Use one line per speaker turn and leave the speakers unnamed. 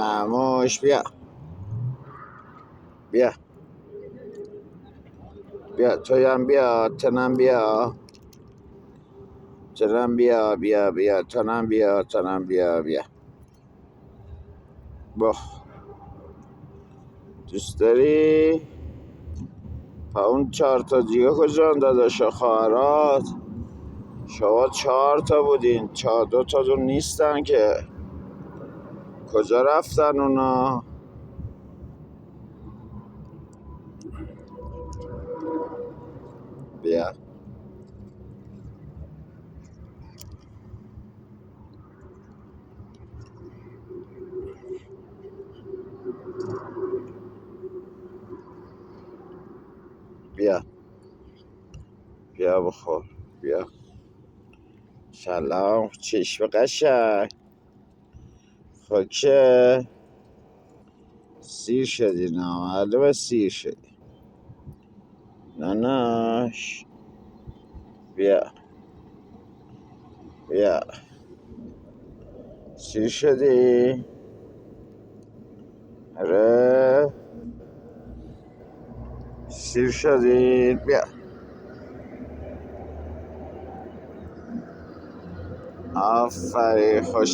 خاموش بیا بیا بیا تویم بیا تنم بیا تنم بیا بیا بیا تنم بیا تنم بیا بیا با دوست داری؟ پا اون 4 تا دیگه کجان داداش خواهرات؟ شما 4 تا بودین 2 تا دون نیستن که کجا رفتن اونا؟ بیا بیا بیا بخور بیا سلام چشم قشنگ خوکه سیر شدی معلومه سیر شدی نناش بیا بیا سیر شدی آره سیر شدی بیا آفرین خوش